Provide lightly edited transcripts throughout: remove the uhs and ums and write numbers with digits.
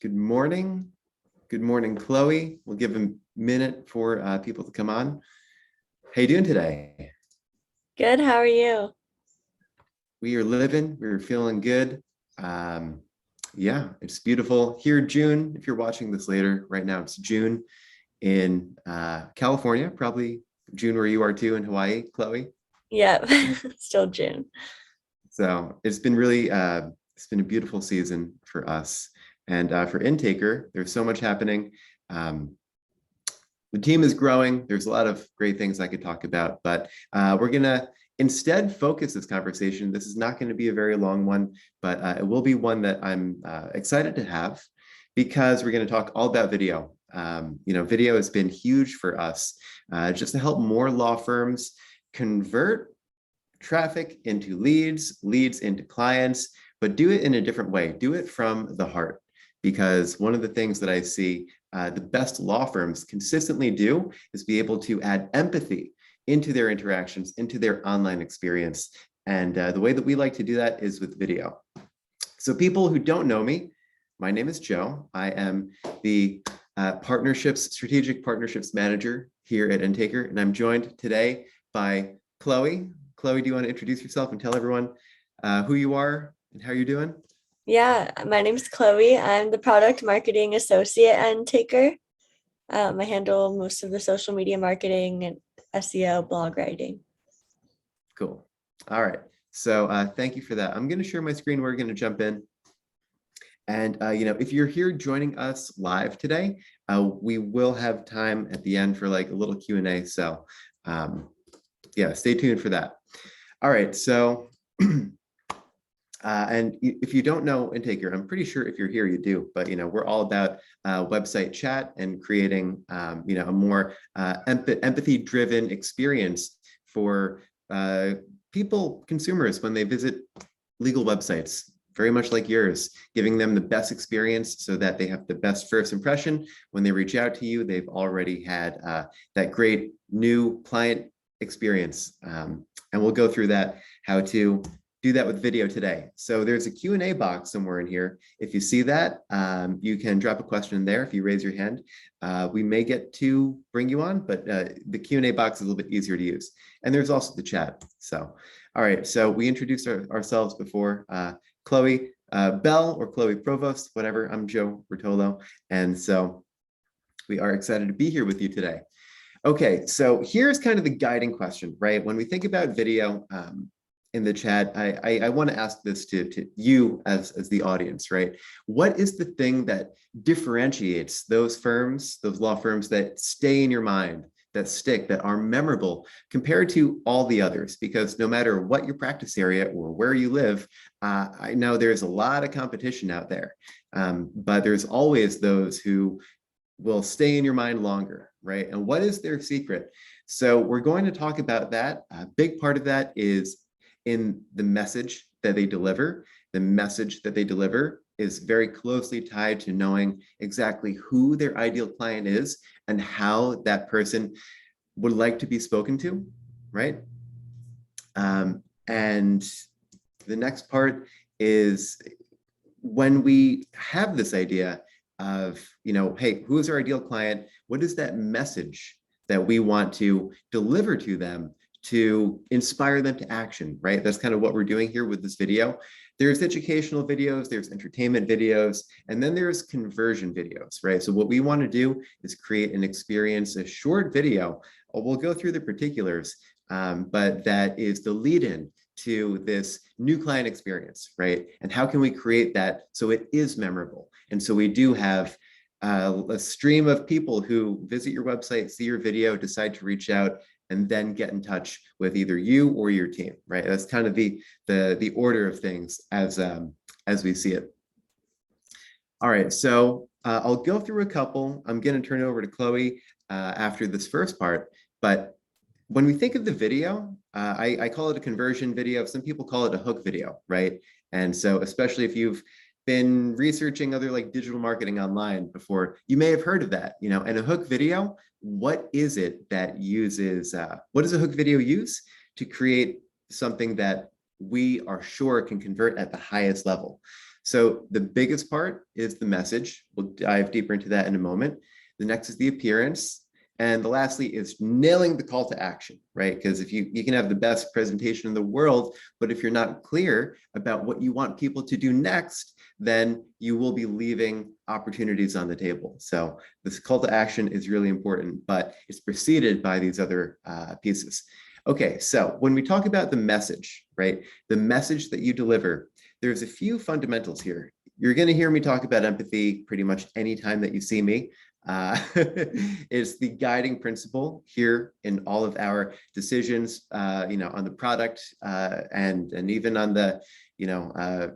Good morning. Good morning, Chloe. We'll give a minute for people to come on. How you doing today? Good, how are you? We are living. We're feeling good. Um, yeah, it's beautiful here. June. If you're watching this later, right now it's June in California. Probably June where you are too in Hawaii, Chloe. Yep, still June. So it's been really, it's been a beautiful season for us. And for Intaker, there's so much happening. Um, the team is growing. There's a lot of great things I could talk about, but we're going to instead focus this conversation. This is not going to be a very long one, but it will be one that I'm excited to have because we're going to talk all about video. Video has been huge for us just to help more law firms convert traffic into leads, leads into clients, but do it in a different way. Do it from the heart. Because one of the things that I see the best law firms consistently do is be able to add empathy into their interactions, into their online experience. And the way that we like to do that is with video. So people who don't know me, my name is Joe. I am the strategic partnerships manager here at Intaker, and I'm joined today by Chloe. Chloe, do you want to introduce yourself and tell everyone who you are and how you're doing? Yeah, my name is Chloe. I'm the product marketing associate at Taker. I handle most of the social media marketing and SEO blog writing. Cool. All right. So thank you for that. I'm going to share my screen. We're going to jump in. And, if you're here joining us live today, we will have time at the end for like a little Q&A. So yeah, stay tuned for that. All right. So and if you don't know Intaker, I'm pretty sure if you're here, you do, but we're all about website chat and creating a more empathy-driven experience for people, consumers, when they visit legal websites, very much like yours, giving them the best experience so that they have the best first impression. When they reach out to you, they've already had that great new client experience. And we'll go through that, how to do that with video today. So there's a Q&A box somewhere in here. If you see that, you can drop a question in there if you raise your hand. We may get to bring you on, but the Q&A box is a little bit easier to use. And there's also the chat. So, all right, so we introduced ourselves before. Chloe Bell or Chloe Provost, whatever. I'm Joe Bertolo. And so we are excited to be here with you today. Okay, so here's kind of the guiding question, right? When we think about video, in the chat, I want to ask this to you as the audience, right? What is the thing that differentiates those firms, those law firms that stay in your mind, that stick, that are memorable compared to all the others? Because no matter what your practice area or where you live, I know there's a lot of competition out there, but there's always those who will stay in your mind longer, right? And what is their secret? So we're going to talk about that. A big part of that is in the message that they deliver. The message that they deliver is very closely tied to knowing exactly who their ideal client is and how that person would like to be spoken to, right? And the next part is when we have this idea of, hey, who's our ideal client? What is that message that we want to deliver to them to inspire them to action, right? That's kind of what we're doing here with this video. There's educational videos, there's entertainment videos, and then there's conversion videos, right? So what we want to do is create an experience, a short video. We'll go through the particulars, but that is the lead-in to this new client experience, right? And how can we create that so it is memorable? And so we do have a stream of people who visit your website, see your video, decide to reach out, and then get in touch with either you or your team, right? That's kind of the order of things as we see it. All right, so I'll go through a couple. I'm going to turn it over to Chloe after this first part. But when we think of the video, I call it a conversion video. Some people call it a hook video, right? And so especially if you've been researching other like digital marketing online before, you may have heard of that, and a hook video, what is it that uses, what does a hook video use to create something that we are sure can convert at the highest level? So the biggest part is the message. We'll dive deeper into that in a moment. The next is the appearance. And the lastly is nailing the call to action, right? Because if you can have the best presentation in the world, but if you're not clear about what you want people to do next, then you will be leaving opportunities on the table. So this call to action is really important, but it's preceded by these other pieces. Okay, so when we talk about the message, right? The message that you deliver, there's a few fundamentals here. You're going to hear me talk about empathy pretty much anytime that you see me. Is the guiding principle here in all of our decisions, on the product and even on the,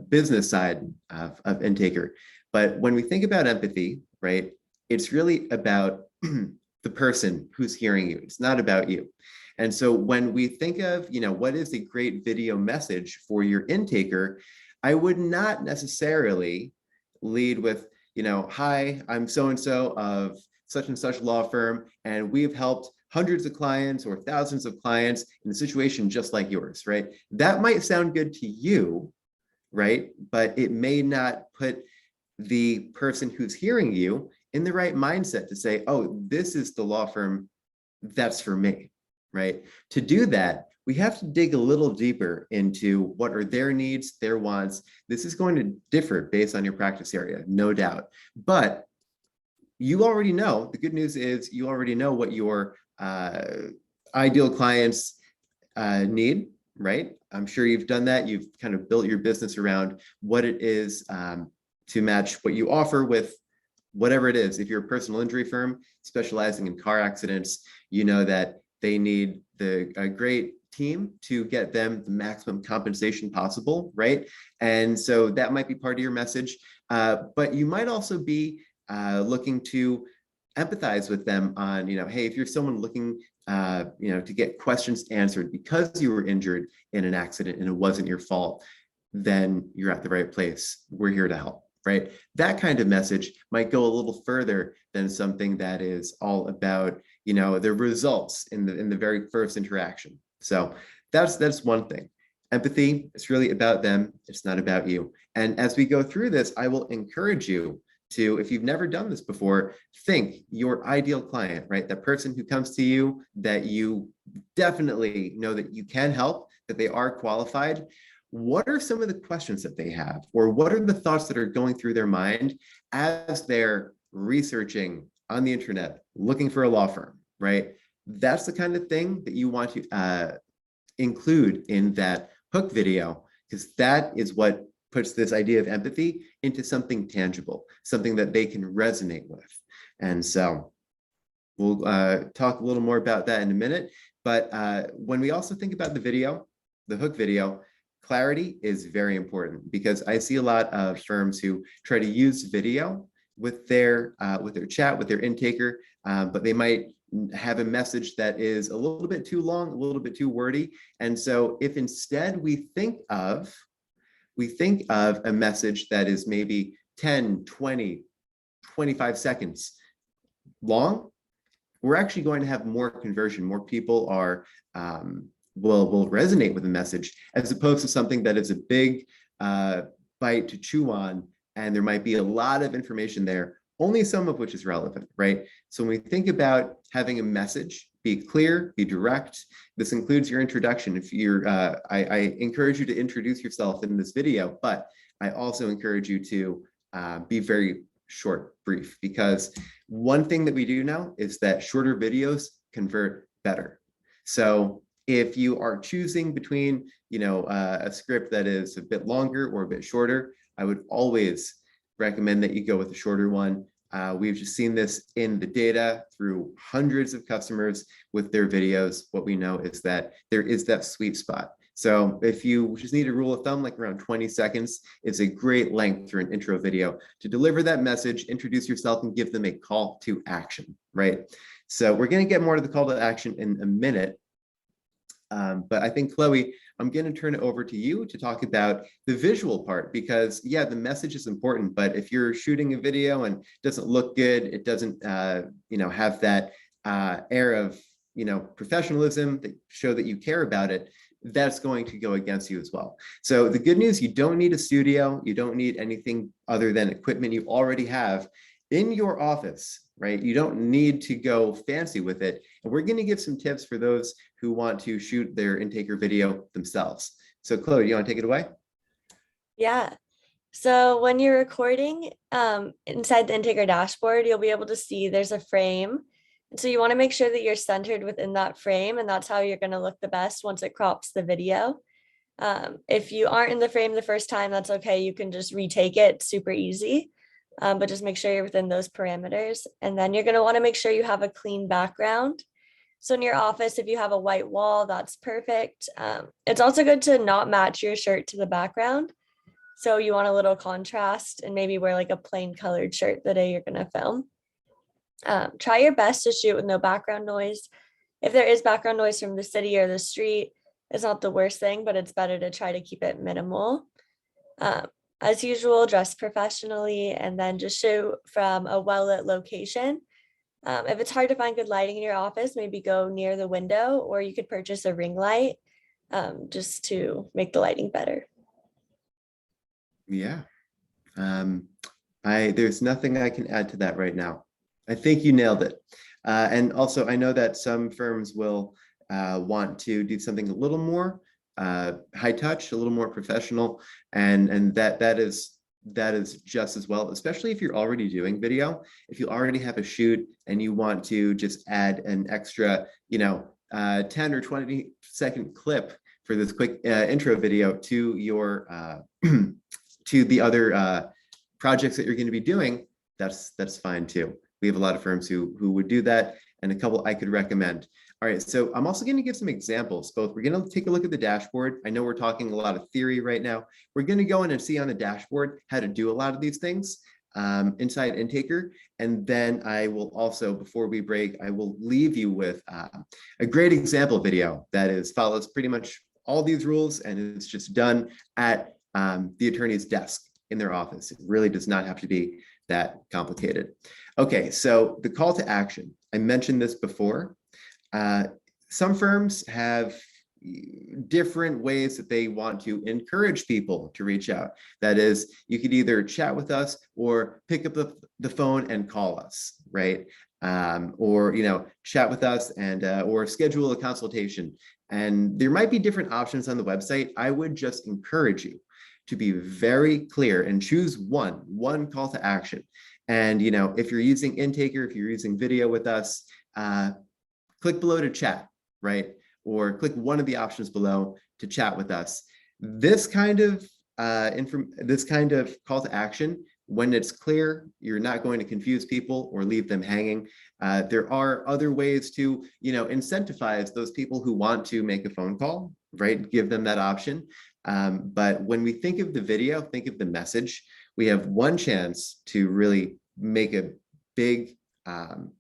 business side of Intaker. But when we think about empathy, right, it's really about the person who's hearing you. It's not about you. And so when we think of, what is a great video message for your Intaker, I would not necessarily lead with, hi, I'm so-and-so of such and such law firm, and we've helped hundreds of clients or thousands of clients in a situation just like yours, right? That might sound good to you, right? But it may not put the person who's hearing you in the right mindset to say, oh, this is the law firm that's for me, right? To do that, we have to dig a little deeper into what are their needs, their wants. This is going to differ based on your practice area, no doubt. But you already know, the good news is you already know what your ideal clients need, right? I'm sure you've done that. You've kind of built your business around what it is to match what you offer with whatever it is. If you're a personal injury firm specializing in car accidents, you know that they need a great team to get them the maximum compensation possible, right? And so that might be part of your message, but you might also be looking to empathize with them on, hey, if you're someone looking, to get questions answered because you were injured in an accident and it wasn't your fault, then you're at the right place. We're here to help, right? That kind of message might go a little further than something that is all about, the results in the very first interaction. So that's one thing. Empathy, it's really about them. It's not about you. And as we go through this, I will encourage you to, if you've never done this before, think your ideal client, right? That person who comes to you that you definitely know that you can help, that they are qualified. What are some of the questions that they have? Or what are the thoughts that are going through their mind as they're researching on the internet, looking for a law firm, right? That's the kind of thing that you want to include in that hook video, because that is what puts this idea of empathy into something tangible, something that they can resonate with. And so we'll talk a little more about that in a minute. But when we also think about the video, the hook video, clarity is very important, because I see a lot of firms who try to use video with their chat, with their Intaker, but they might have a message that is a little bit too long, a little bit too wordy. And so if instead we think of a message that is maybe 10, 20, 25 seconds long, we're actually going to have more conversion. More people are will resonate with the message, as opposed to something that is a big bite to chew on, and there might be a lot of information there, only some of which is relevant, right? So when we think about having a message, be clear, be direct. This includes your introduction. If you're, I encourage you to introduce yourself in this video, but I also encourage you to be very short, brief, because one thing that we do know is that shorter videos convert better. So if you are choosing between, a script that is a bit longer or a bit shorter, I would always recommend that you go with a shorter one. We've just seen this in the data through hundreds of customers with their videos. What we know is that there is that sweet spot. So if you just need a rule of thumb, like around 20 seconds, it's a great length for an intro video to deliver that message, introduce yourself, and give them a call to action, right? So we're going to get more to the call to action in a minute. But I think, Chloe, I'm going to turn it over to you to talk about the visual part, because yeah, the message is important, but if you're shooting a video and it doesn't look good, it doesn't, have that air of, professionalism that show that you care about it, that's going to go against you as well. So the good news, you don't need a studio, you don't need anything other than equipment you already have in your office, right? You don't need to go fancy with it. And we're going to give some tips for those who want to shoot their Intaker video themselves. So Chloe, you want to take it away? Yeah. So when you're recording inside the Integra dashboard, you'll be able to see there's a frame. And so you want to make sure that you're centered within that frame, and that's how you're going to look the best once it crops the video. If you aren't in the frame the first time, that's okay. You can just retake it, super easy. But just make sure you're within those parameters. And then you're going to want to make sure you have a clean background. So in your office, if you have a white wall, that's perfect. It's also good to not match your shirt to the background. So you want a little contrast and maybe wear like a plain colored shirt the day you're going to film. Try your best to shoot with no background noise. If there is background noise from the city or the street, it's not the worst thing, but it's better to try to keep it minimal. As usual, dress professionally and then just shoot from a well-lit location. If it's hard to find good lighting in your office, maybe go near the window, or you could purchase a ring light just to make the lighting better. Yeah. There's nothing I can add to that right now. I think you nailed it. And also, I know that some firms will want to do something a little more high touch, a little more professional, and that is just as well, especially if you're already doing video. If you already have a shoot and you want to just add an extra, 10 or 20-second clip for this quick intro video to your to the other projects that you're going to be doing, that's fine too. We have a lot of firms who would do that, and a couple I could recommend. All right, so I'm also going to give some examples. We're going to take a look at the dashboard. I know we're talking a lot of theory right now. We're going to go in and see on the dashboard how to do a lot of these things inside Intaker. And then I will also, before we break, I will leave you with a great example video that follows pretty much all these rules, and it's just done at the attorney's desk in their office. It really does not have to be that complicated. Okay, so the call to action. I mentioned this before. Some firms have different ways that they want to encourage people to reach out. That is, you could either chat with us or pick up the phone and call us, right? Or chat with us and or schedule a consultation. And there might be different options on the website. I would just encourage you to be very clear and choose one call to action. And if you're using Intaker, if you're using video with us, click below to chat, right? Or click one of the options below to chat with us. This kind of call to action, when it's clear, you're not going to confuse people or leave them hanging. There are other ways to, incentivize those people who want to make a phone call, right? Give them that option. But when we think of the video, think of the message. We have one chance to really make a big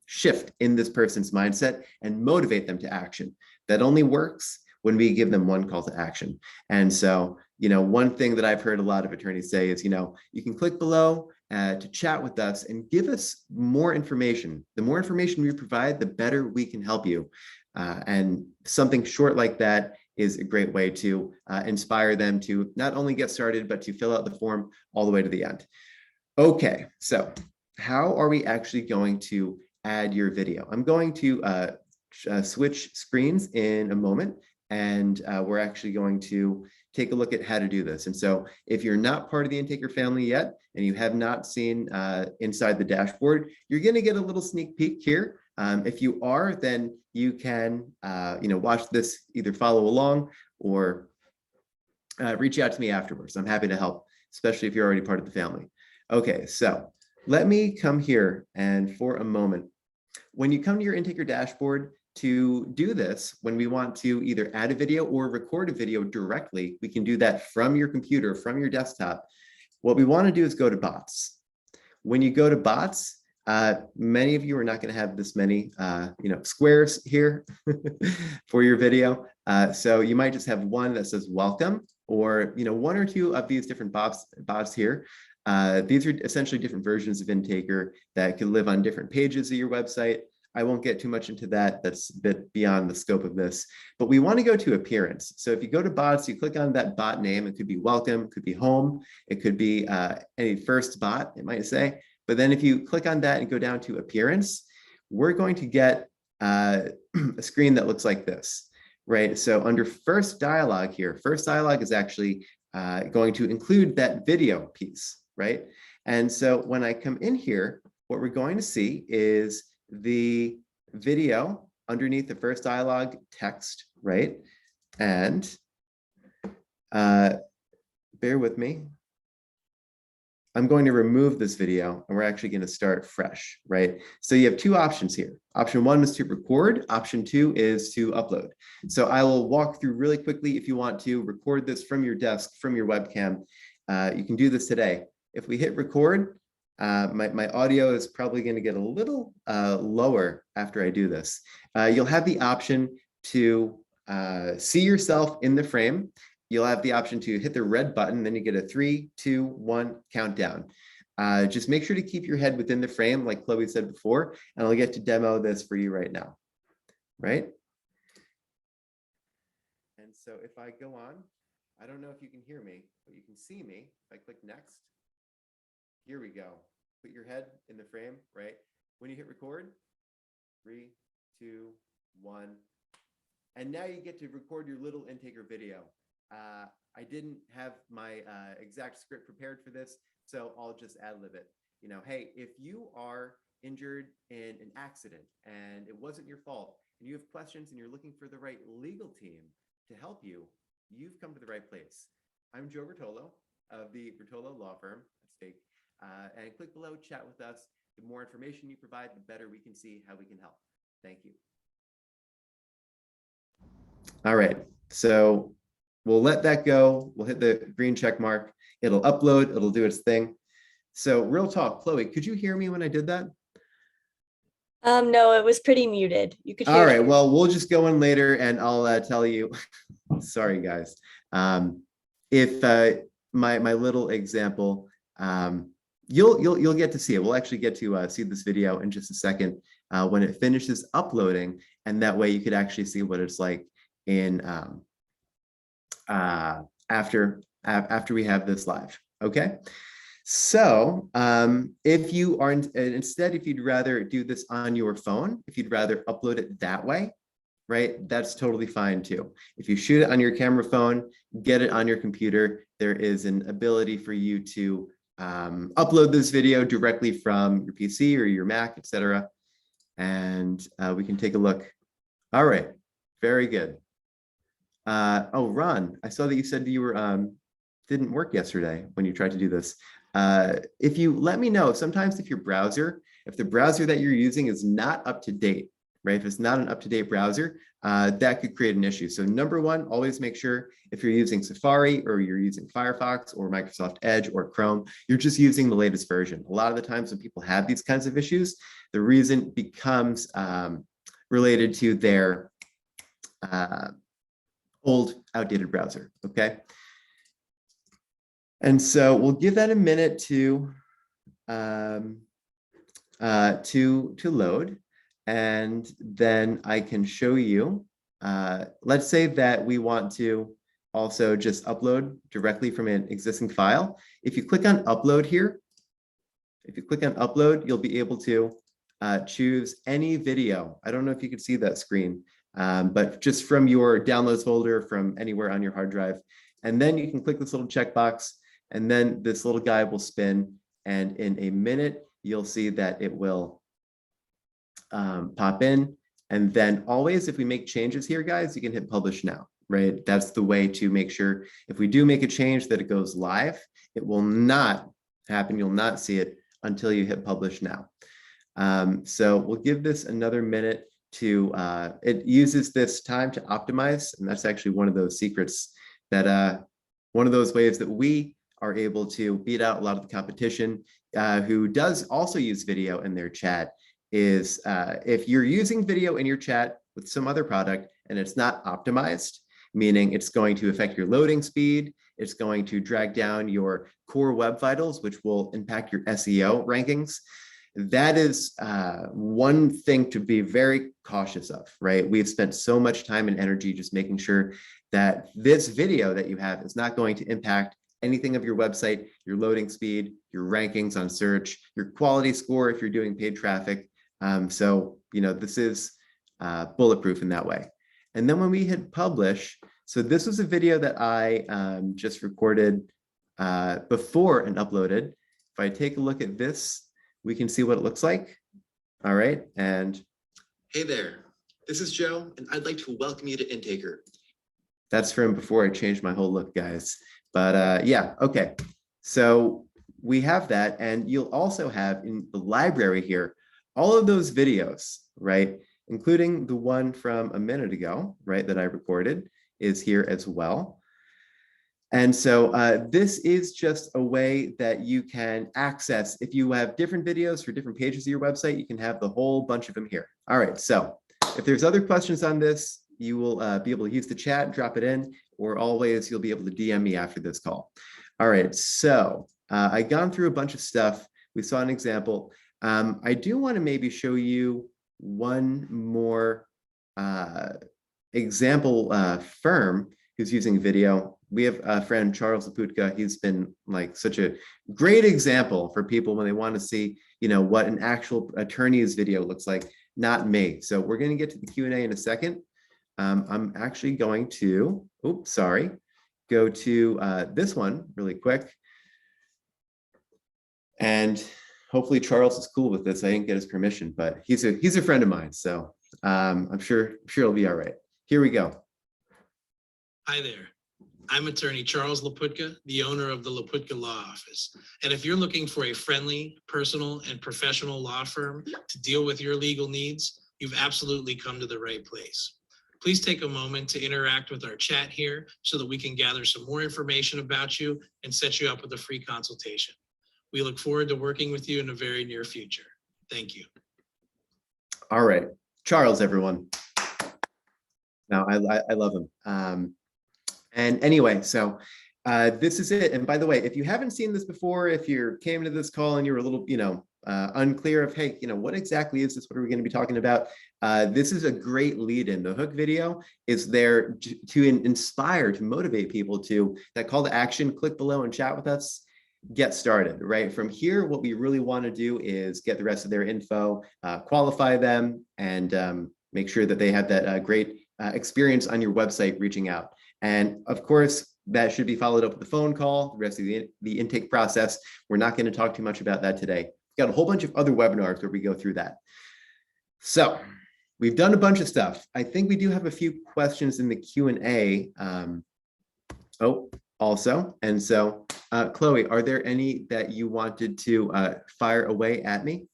shift in this person's mindset and motivate them to action. That only works when we give them one call to action. And so, one thing that I've heard a lot of attorneys say is, you can click below to chat with us and give us more information. The more information we provide, the better we can help you. And something short like that is a great way to inspire them to not only get started, but to fill out the form all the way to the end. Okay, so how are we actually going to add your video? I'm going to switch screens in a moment, and we're actually going to take a look at how to do this. And so if you're not part of the Intaker family yet, and you have not seen inside the dashboard, you're going to get a little sneak peek here. If you are, then you can watch this, either follow along or reach out to me afterwards. I'm happy to help, especially if you're already part of the family. Okay, so let me come here, and for a moment, when you come to your Intaker dashboard to do this, when we want to either add a video or record a video directly, we can do that from your computer, from your desktop. What we want to do is go to bots. When you go to bots, many of you are not going to have this many squares here for your video. So you might just have one that says welcome, or one or two of these different bots here. These are essentially different versions of Intaker that can live on different pages of your website. I won't get too much into that. That's a bit beyond the scope of this, but we want to go to appearance. So if you go to bots, you click on that bot name. It could be welcome, it could be home, it could be any first bot, it might say. But then if you click on that and go down to appearance, we're going to get a screen that looks like this, right? So under first dialogue here, first dialogue is actually going to include that video piece, right? And so when I come in here, what we're going to see is the video underneath the first dialogue text, right? And bear with me. I'm going to remove this video and we're actually going to start fresh, right? So you have two options here. Option one is to record. Option two is to upload. So I will walk through really quickly. If you want to record this from your desk, from your webcam, you can do this today. If we hit record, my audio is probably going to get a little lower after I do this. You'll have the option to see yourself in the frame. You'll have the option to hit the red button, then you get a 3, 2, 1 countdown. Just make sure to keep your head within the frame, like Chloe said before, and I'll get to demo this for you right now, right? And so if I go on, I don't know if you can hear me, but you can see me. If I click next, here we go. Put your head in the frame, right? When you hit record, 3, 2, 1. And now you get to record your little Integra video. I didn't have my exact script prepared for this, so I'll just ad-lib it. You know, hey, if you are injured in an accident and it wasn't your fault, and you have questions and you're looking for the right legal team to help you, you've come to the right place. I'm Joe Bertolo of the Bertolo Law Firm at Stake. And click below, chat with us. The more information you provide, the better we can see how we can help. Thank you. All right, so we'll let that go. We'll hit the green check mark. It'll upload, it'll do its thing. So real talk, Chloe, could you hear me when I did that? No, it was pretty muted. You could hear All right, me. well, we'll just go in later and I'll tell you. Sorry, guys. If my little example, you'll get to see it. We'll actually get to see this video in just a second when it finishes uploading, and that way you could actually see what it's like in after we have this live. Okay. So if you are instead, if you'd rather do this on your phone, if you'd rather upload it that way, right, that's totally fine too. If you shoot it on your camera phone, get it on your computer, there is an ability for you to upload this video directly from your PC or your Mac, etc. And we can take a look. All right, very good. Oh, Ron, I saw that you said you were didn't work yesterday when you tried to do this. If you let me know, sometimes if the browser that you're using is not up to date, right? If it's not an up-to-date browser, that could create an issue. So number one, always make sure if you're using Safari or you're using Firefox or Microsoft Edge or Chrome, you're just using the latest version. A lot of the times when people have these kinds of issues, the reason becomes related to their old, outdated browser, okay? And so we'll give that a minute to load, and then I can show you. Let's say that we want to also just upload directly from an existing file. If you click on upload here, you'll be able to choose any video. I don't know if you can see that screen, but just from your downloads folder from anywhere on your hard drive. And then you can click this little checkbox, and then this little guy will spin. And in a minute, you'll see that it will pop in. And then always, if we make changes here, guys, you can hit publish now, right? That's the way to make sure if we do make a change that it goes live. It will not happen. You'll not see it until you hit publish now. So we'll give this another minute to, it uses this time to optimize. And that's actually one of those secrets that, one of those ways that we are able to beat out a lot of the competition who does also use video in their chat is if you're using video in your chat with some other product and it's not optimized, meaning it's going to affect your loading speed, it's going to drag down your core web vitals, which will impact your SEO rankings. that is one thing to be very cautious of, right? We've spent so much time and energy just making sure that this video that you have is not going to impact anything of your website, your loading speed, your rankings on search, your quality score if you're doing paid traffic. So, this is bulletproof in that way. And then when we hit publish, so this was a video that I just recorded before and uploaded. If I take a look at this, we can see what it looks like. All right. And hey there, this is Joe, and I'd like to welcome you to Intaker. That's from before I changed my whole look, guys. But yeah, okay. So we have that, and you'll also have in the library here, all of those videos, right? Including the one from a minute ago, right, that I recorded is here as well. And so this is just a way that you can access, if you have different videos for different pages of your website, you can have the whole bunch of them here. All right, so if there's other questions on this, you will be able to use the chat, drop it in, or always you'll be able to DM me after this call. All right, so I've gone through a bunch of stuff. We saw an example. I do want to maybe show you one more example firm who's using video. We have a friend, Charles Laputka. He's been like such a great example for people when they want to see, what an actual attorney's video looks like, not me. So we're going to get to the Q&A in a second. I'm actually going to, go to this one really quick. And hopefully Charles is cool with this. I didn't get his permission, but he's a friend of mine. So I'm sure it'll be all right. Here we go. Hi there. I'm attorney Charles Laputka, the owner of the Laputka Law Office. And if you're looking for a friendly, personal, and professional law firm to deal with your legal needs, you've absolutely come to the right place. Please take a moment to interact with our chat here so that we can gather some more information about you and set you up with a free consultation. We look forward to working with you in the very near future. Thank you. All right, Charles, everyone. Now, I love him. And anyway, so this is it. And by the way, if you haven't seen this before, if you came to this call and you were a little, unclear of, hey, what exactly is this? What are we going to be talking about? This is a great lead-in. The hook video is there to inspire, to motivate people to that call to action. Click below and chat with us. Get started, right? From here, what we really want to do is get the rest of their info, qualify them, and make sure that they have that great experience on your website reaching out. And of course, that should be followed up with a phone call, the rest of the intake process. We're not going to talk too much about that today. We've got a whole bunch of other webinars where we go through that. So we've done a bunch of stuff. I think we do have a few questions in the Q&A also. And so, Chloe, are there any that you wanted to fire away at me?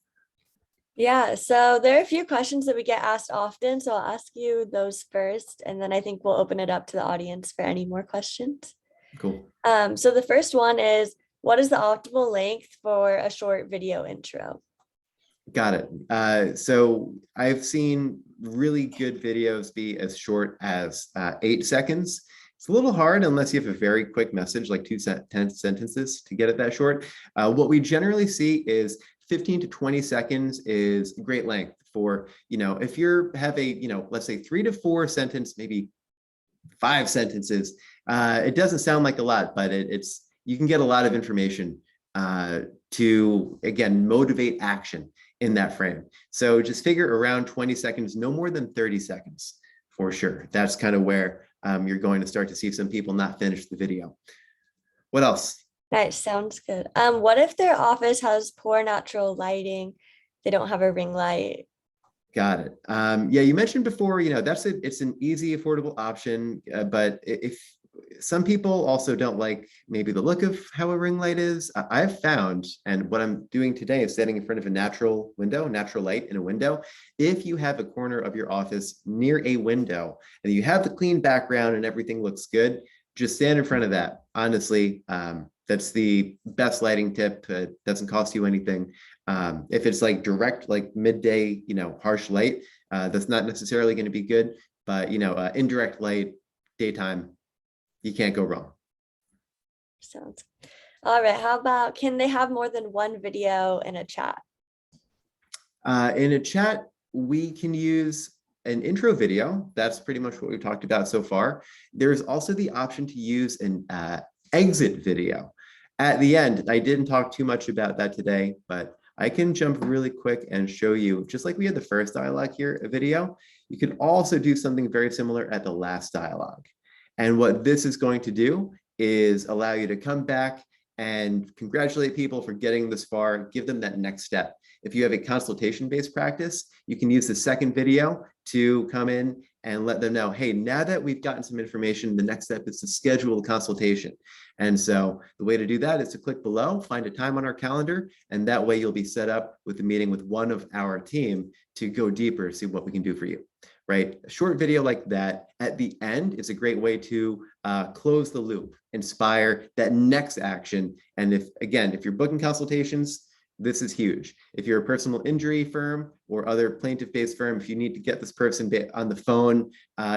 Yeah, so there are a few questions that we get asked often, so I'll ask you those first, and then I think we'll open it up to the audience for any more questions. Cool. So the first one is, what is the optimal length for a short video intro? Got it. So I've seen really good videos be as short as 8 seconds. It's a little hard unless you have a very quick message, like 10 sentences to get it that short. What we generally see is 15 to 20 seconds is great length for, if you have let's say 3 to 4 sentence, maybe 5 sentences. It doesn't sound like a lot, but you can get a lot of information to, again, motivate action in that frame. So just figure around 20 seconds, no more than 30 seconds for sure. That's kind of where you're going to start to see some people not finish the video. What else? That sounds good. What if their office has poor natural lighting? They don't have a ring light. Got it. Yeah, you mentioned before, it's an easy, affordable option, but if some people also don't like maybe the look of how a ring light is, I've found, and what I'm doing today is standing in front of a natural light in a window. If you have a corner of your office near a window and you have the clean background and everything looks good, just stand in front of that. Honestly, that's the best lighting tip. It doesn't cost you anything. If it's like direct, like midday, harsh light, that's not necessarily going to be good, but indirect light, daytime, you can't go wrong. Sounds all right. How about, can they have more than one video in a chat? In a chat, we can use an intro video. That's pretty much what we've talked about so far. There's also the option to use an exit video. At the end, I didn't talk too much about that today, but I can jump really quick and show you, just like we had the first dialogue here, a video, you can also do something very similar at the last dialogue. And what this is going to do is allow you to come back and congratulate people for getting this far, give them that next step. If you have a consultation-based practice, you can use the second video to come in and let them know, hey, now that we've gotten some information, the next step is to schedule a consultation. And so the way to do that is to click below, find a time on our calendar, and that way you'll be set up with a meeting with one of our team to go deeper, see what we can do for you, right? A short video like that at the end is a great way to close the loop, inspire that next action. And if you're booking consultations, this is huge. If you're a personal injury firm or other plaintiff-based firm, if you need to get this person on the phone,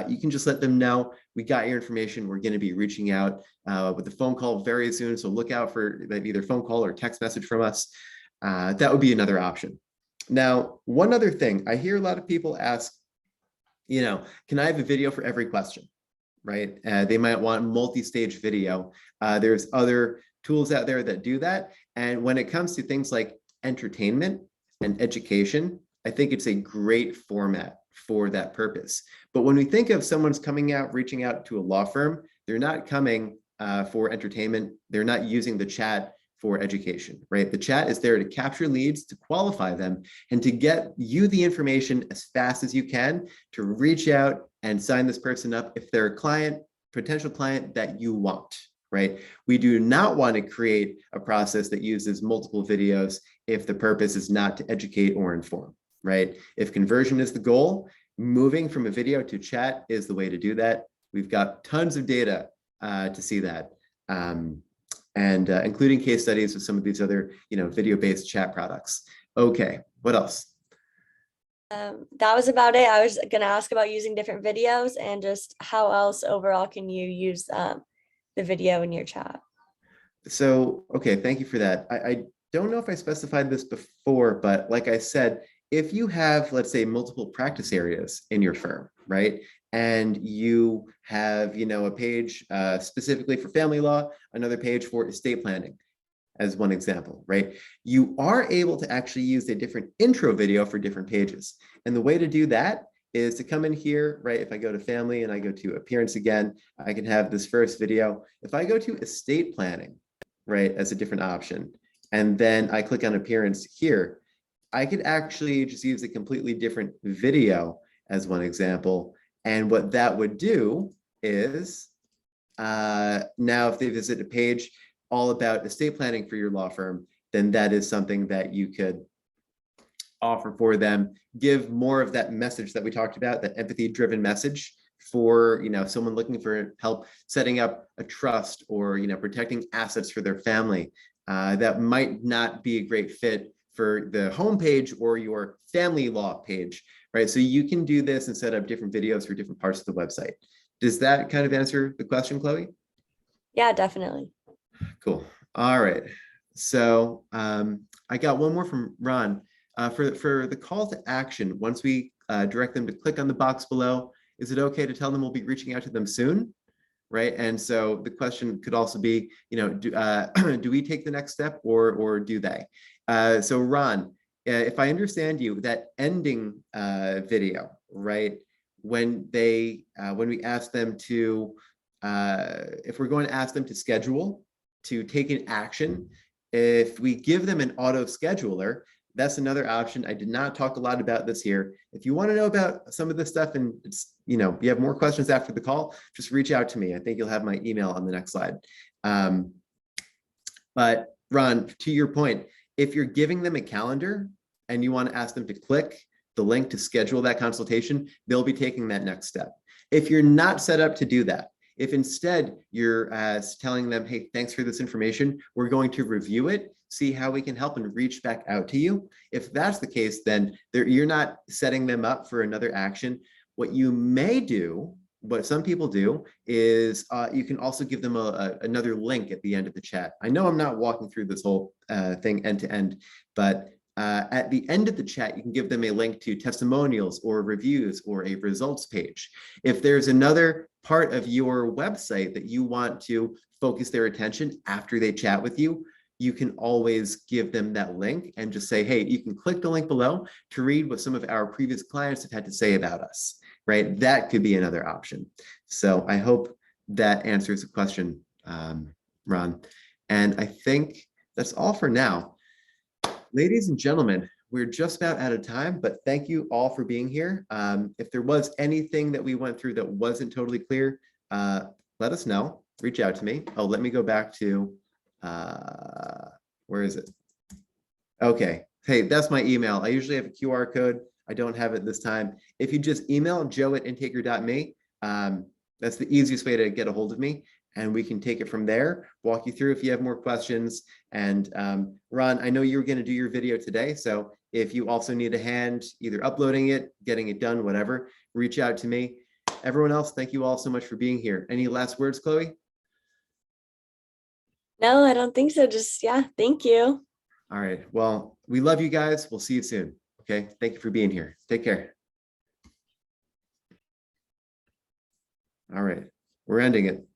you can just let them know, we got your information. We're going to be reaching out with a phone call very soon. So look out for either phone call or text message from us. That would be another option. Now, one other thing, I hear a lot of people ask, can I have a video for every question, right? They might want multi-stage video. There's other tools out there that do that. And when it comes to things like entertainment and education, I think it's a great format for that purpose. But when we think of someone's coming out, reaching out to a law firm, they're not coming for entertainment. They're not using the chat for education, right? The chat is there to capture leads, to qualify them, and to get you the information as fast as you can to reach out and sign this person up if they're a client, potential client that you want, right? We do not want to create a process that uses multiple videos if the purpose is not to educate or inform, right? If conversion is the goal, moving from a video to chat is the way to do that. We've got tons of data to see that. And including case studies with some of these other, video-based chat products. Okay, what else? That was about it. I was going to ask about using different videos and just how else overall can you use the video in your chat. So, okay, thank you for that. I don't know if I specified this before, but like I said, if you have, let's say, multiple practice areas in your firm, right? And you have, a page specifically for family law, another page for estate planning, as one example, right? You are able to actually use a different intro video for different pages. And the way to do that is to come in here, right? If I go to family and I go to appearance again, I can have this first video. If I go to estate planning, right, as a different option, and then I click on appearance here, I could actually just use a completely different video as one example. And what that would do is now if they visit a page all about estate planning for your law firm, then that is something that you could offer for them, give more of that message that we talked about, that empathy-driven message for someone looking for help setting up a trust or protecting assets for their family. That might not be a great fit for the homepage or your family law page, right? So you can do this and set up different videos for different parts of the website. Does that kind of answer the question, Chloe? Yeah, definitely. Cool. All right. So I got one more from Ron. For the call to action, once we direct them to click on the box below, is it okay to tell them we'll be reaching out to them soon? Right. And so the question could also be, do we take the next step or do they? So Ron, if I understand you, that ending video, right? When we ask them to, if we're going to ask them to schedule, to take an action, if we give them an auto scheduler, that's another option. I did not talk a lot about this here. If you want to know about some of this stuff and it's, you have more questions after the call, just reach out to me. I think you'll have my email on the next slide. But Ron, to your point, if you're giving them a calendar and you want to ask them to click the link to schedule that consultation, they'll be taking that next step. If you're not set up to do that, if instead you're telling them, hey, thanks for this information, we're going to review it, see how we can help and reach back out to you. If that's the case, then you're not setting them up for another action. What you may do, what some people do, is you can also give them another link at the end of the chat. I know I'm not walking through this whole thing end to end, but at the end of the chat, you can give them a link to testimonials or reviews or a results page. If there's another part of your website that you want to focus their attention after they chat with you, you can always give them that link and just say, hey, you can click the link below to read what some of our previous clients have had to say about us, right? That could be another option. So I hope that answers the question, Ron. And I think that's all for now. Ladies and gentlemen, we're just about out of time, but thank you all for being here. If there was anything that we went through that wasn't totally clear, let us know, reach out to me. Oh, let me go back to, where is it? Okay, hey, that's my email. I usually have a QR code. I don't have it this time. If you just email joe@intaker.me, that's the easiest way to get a hold of me, and we can take it from there, walk you through if you have more questions. And Ron, I know you were going to do your video today, so if you also need a hand either uploading it, getting it done, whatever, reach out to me. Everyone else, thank you all so much for being here. Any last words, Chloe? No, I don't think so. Just, yeah, thank you. All right, well, we love you guys. We'll see you soon. Okay, thank you for being here. Take care. All right, we're ending it.